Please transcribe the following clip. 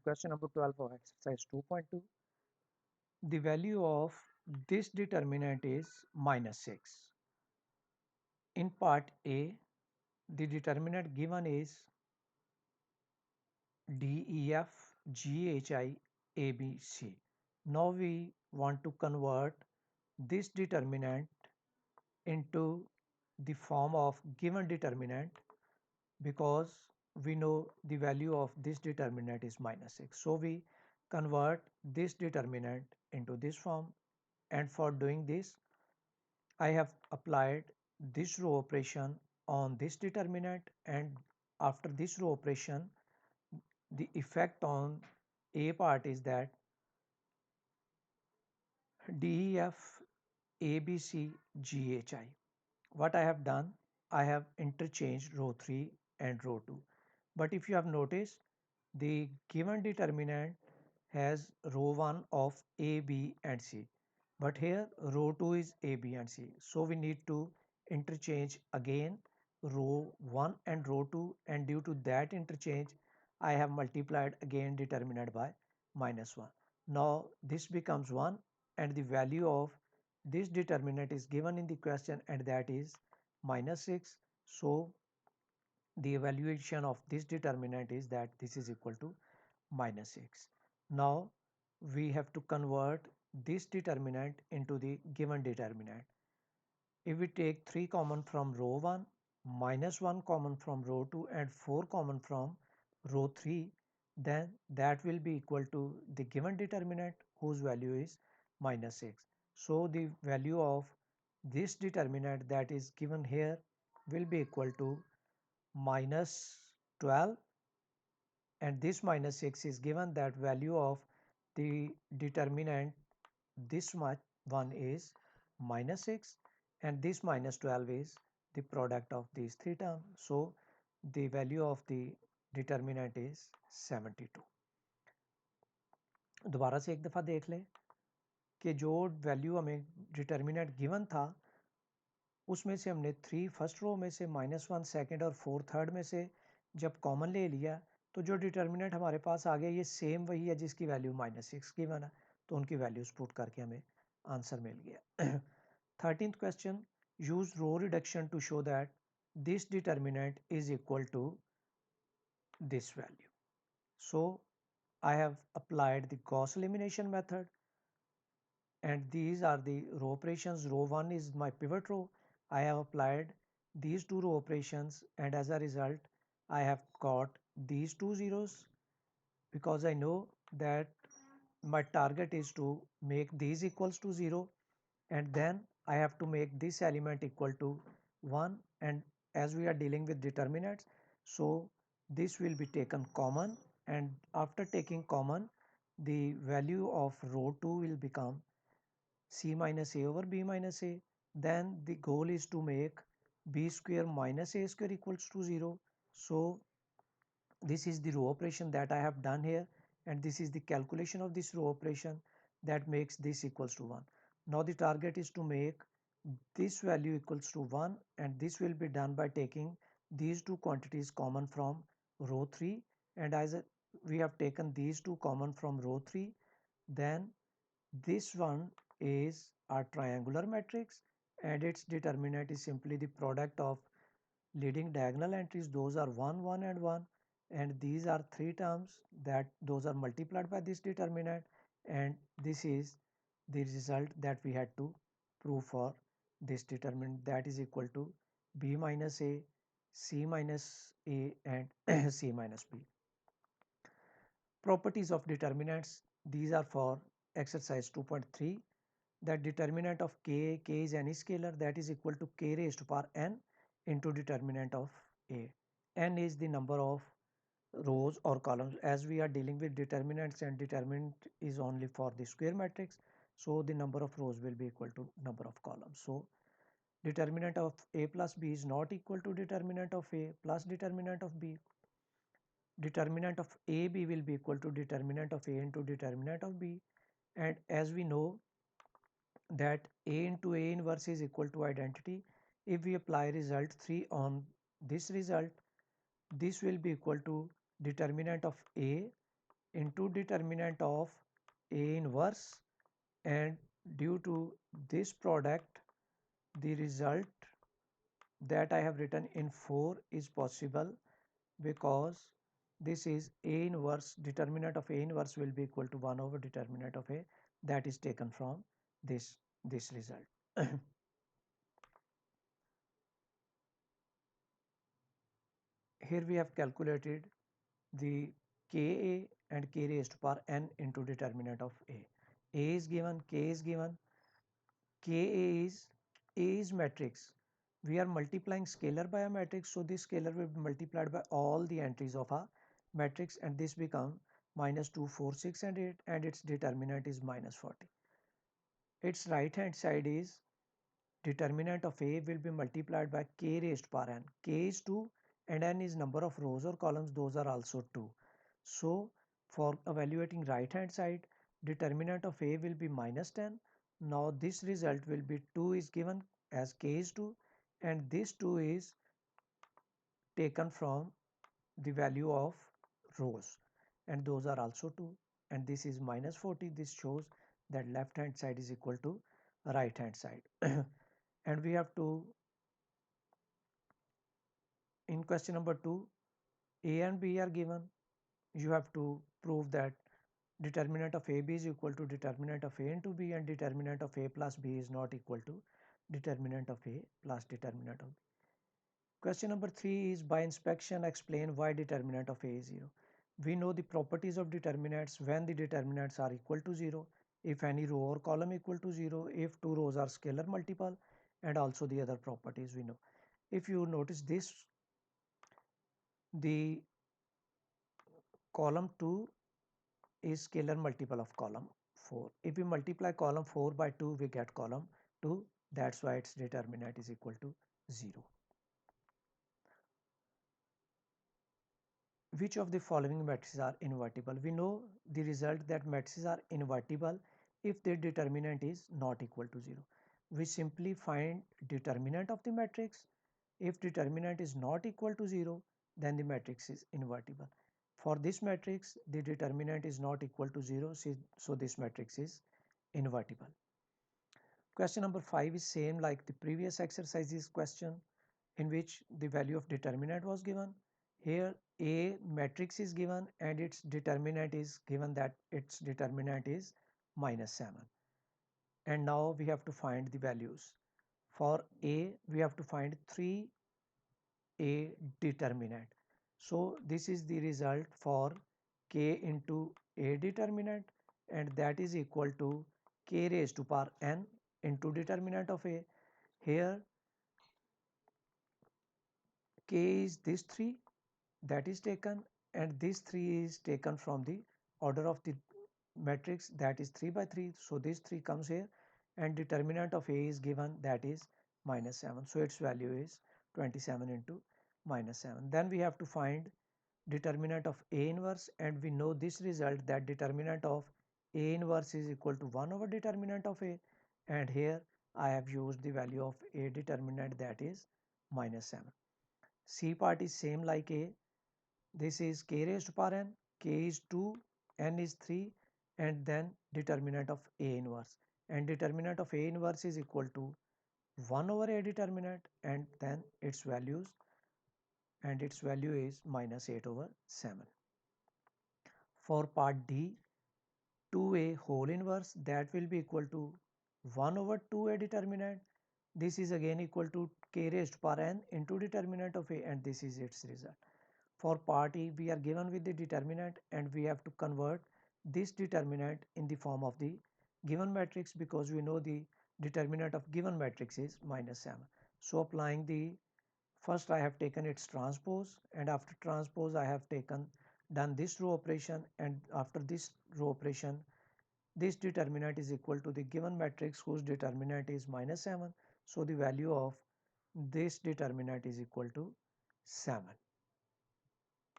question number 12 of exercise 2.2. The value of this determinant is minus 6. In part A, the determinant given is D, E, F, G, H, I, A, B, C. Now we want to convert this determinant into the form of given determinant because we know the value of this determinant is minus 6. So we convert this determinant into this form, and for doing this I have applied this row operation on this determinant, and after this row operation the effect on A part is that D, E, F, A, B, C, G, H, I. What I have done, I have interchanged row 3 and row 2. But if you have noticed, the given determinant has row 1 of A, B and C. But here row 2 is A, B and C. So we need to interchange again row 1 and row 2, and due to that interchange I have multiplied again determinant by minus 1. Now this becomes 1 and the value of this determinant is given in the question, and that is minus 6. So the evaluation of this determinant is that this is equal to minus 6. Now we have to convert this determinant into the given determinant. If we take 3 common from row 1, minus 1 common from row 2 and 4 common from row 3, then that will be equal to the given determinant whose value is minus 6. So the value of this determinant that is given here will be equal to minus 12, and this minus 6 is given that value of the determinant this much one is minus 6, and this minus 12 is the product of these three terms. So the value of the determinant is 72. दोबारा से एक दफ़ा देख लें कि जो value हमें determinant given था उसमें से हमने 3 फर्स्ट रो में से माइनस 1 सेकेंड और 4 थर्ड में से जब कॉमन ले लिया तो जो डिटर्मिनेंट हमारे पास आ गया ये सेम वही है जिसकी वैल्यू माइनस 6 गिवन है, तो उनकी वैल्यूज पुट करके हमें आंसर मिल गया. 13th question, use row reduction to show that this determinant is equal to this value. So I have applied the Gauss elimination method, and these are the row operations. Row 1 is my pivot row. I have applied these two row operations, and as a result I have got these two zeros because I know that my target is to make these equals to 0, and then I have to make this element equal to 1, and as we are dealing with determinants, so this will be taken common, and after taking common the value of row 2 will become c minus a over b minus a. Then the goal is to make b square minus a square equals to 0. So this is the row operation that I have done here, and this is the calculation of this row operation that makes this equals to 1. Now the target is to make this value equals to 1, and this will be done by taking these two quantities common from row 3, and as we have taken these two common from row 3, then this one is our triangular matrix, and its determinant is simply the product of leading diagonal entries. Those are 1, 1 and 1, and these are three terms that those are multiplied by this determinant, and this is the result that we had to prove for this determinant, that is equal to b minus a, c minus a and c minus b. Properties of determinants, these are for exercise 2.3. that determinant of k is any scalar that is equal to k raised to power n into determinant of a. N is the number of rows or columns. As we are dealing with determinants and determinant is only for the square matrix, so the number of rows will be equal to number of columns. So determinant of a plus b is not equal to determinant of a plus determinant of b. Determinant of a b will be equal to determinant of a into determinant of b, and as we know that a into a inverse is equal to identity, if we apply result 3 on this result, this will be equal to determinant of a into determinant of A inverse, and due to this product the result that I have written in 4 is possible, because this is A inverse, determinant of A inverse will be equal to 1 over determinant of A, that is taken from this result. Here we have calculated the Ka and k raised to power n into determinant of A. A is given, K is given. Ka is, A is matrix. We are multiplying scalar by a matrix, so this scalar will be multiplied by all the entries of a matrix, and this become minus 2, 4, 6 and 8, and its determinant is minus 40. Its right hand side is determinant of A will be multiplied by k raised to power n. K is 2 and n is number of rows or columns, those are also 2. So for evaluating right hand side, determinant of A will be minus 10. Now this result will be 2 is given as k is 2, and this 2 is taken from the value of rows, and those are also 2, and this is minus 40. This shows that left hand side is equal to right hand side. And we have to, in question number 2, A and B are given. You have to prove that determinant of AB is equal to determinant of A into B, and determinant of A plus B is not equal to determinant of A plus determinant of B. Question number 3 is, by inspection explain why determinant of A is 0. We know the properties of determinants when the determinants are equal to 0, if any row or column equal to 0, if two rows are scalar multiple, and also the other properties we know. If you notice this, the column 2 is scalar multiple of column 4. If we multiply column 4 by 2, we get column 2. That's why its determinant is equal to 0. Which of the following matrices are invertible? We know the result that matrices are invertible if their determinant is not equal to 0. We simply find determinant of the matrix. If determinant is not equal to 0, then the matrix is invertible. For this matrix, the determinant is not equal to 0, so this matrix is invertible. Question number 5 is same like the previous exercises question, in which the value of determinant was given. Here A matrix is given and its determinant is given, that its determinant is minus 7. And now we have to find the values. For A, we have to find 3A determinant. So this is the result for K into A determinant, and that is equal to K raised to power n into determinant of A. Here K is this 3 that is taken, and this 3 is taken from the order of the matrix, that is 3 by 3. So this 3 comes here, and determinant of A is given, that is minus 7. So its value is 27 into minus 7. Then we have to find determinant of A inverse, and we know this result that determinant of A inverse is equal to 1 over determinant of A, and here I have used the value of A determinant, that is minus 7. C part is same like A. This is k raised to power n, k is 2, n is 3, and then determinant of A inverse. And determinant of A inverse is equal to 1 over A determinant, and then its values, and its value is minus 8 over 7. For part D, 2A whole inverse, that will be equal to 1 over 2A determinant. This is again equal to k raised to power n into determinant of A, and this is its result. For part E, we are given with the determinant, and we have to convert this determinant in the form of the given matrix, because we know the determinant of given matrix is minus 7. So applying the, first I have taken its transpose, and after transpose I have done this row operation, and after this row operation, this determinant is equal to the given matrix whose determinant is minus 7. So the value of this determinant is equal to 7.